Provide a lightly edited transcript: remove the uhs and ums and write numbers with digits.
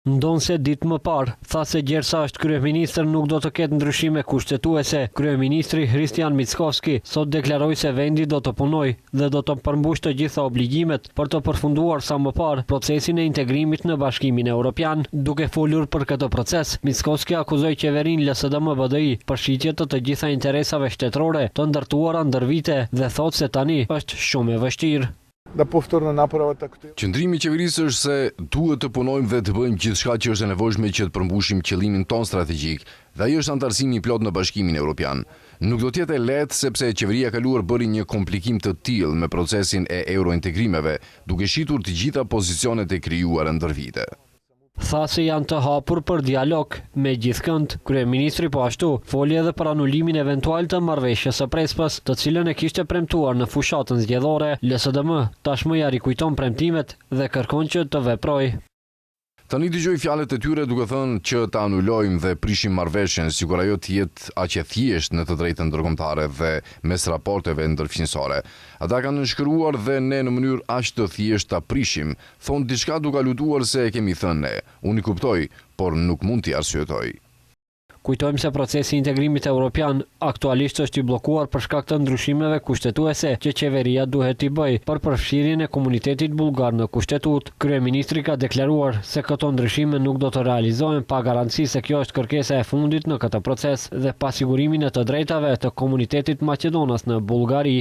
Ndonse ditë më parë, tha se Gjersa është kryeministër nuk do të ketë ndryshime kushtetuese. Kryeministri Hristian Mickoski sot deklaroi se vendi do të punojë dhe do të përmbushë të gjitha obligimet për të përfunduar sa më parë procesin e integrimit në Bashkimin Evropian. Duke folur për këtë proces, Mickoski akuzoi qeverinë LSDM-BDI për shitje të gjitha interesave shtetërore të ndërtuara ndër vite dhe thotë se tani është shumë e vështirë. Qëndrimi i qeverisë është se duhet të punojmë dhe të bëjmë gjithçka që është e nevojshme që të përmbushim qëllimin ton strategjik, dhe ai është anëtarësimi i plot në Bashkimin Evropian. Nuk do të jetë lehtë sepse qeveria e kaluar bëri një komplikim të tillë me procesin e eurointegrimeve, duke shitur të gjitha pozicionet e krijuara ndër vite. Tha se janë të hapur për dialog me gjithëkënd. Kryeministri po ashtu foli edhe për anulimin eventual të marrëveshjes së Prespës, të cilën e kishte premtuar në fushatën zgjedhore. LSDM tashmë ja rikujton premtimet dhe kërkon që të veprojë. Tani dëgjoj fjalët e tyre duke thënë që ta anulojmë dhe prishim marrëveshjen, sikur ajo të jetë aq e thjeshtë në të drejtën ndërkombëtare dhe mes raporteve ndërfaqësore. Ata kanë nënshkruar dhe ne në mënyrë aq të thjeshtë ta prishim, thonë diçka duke lutuar se e kemi thënë ne. Unë i kuptoj, por nuk mund t'i arsyetoj. Kujtojmë se procesi i integrimit evropian aktualisht është i bllokuar për shkak të ndryshimeve kushtetuese që qeveria duhet t'i bëjë për përfshirjen e komunitetit bullgar në kushtetut. Kryeministri ka deklaruar se këto ndryshime nuk do të realizohen pa garanci se kjo është kërkesa e fundit në këtë proces dhe pasigurimin e të drejtave të komunitetit maqedonas në Bullgari.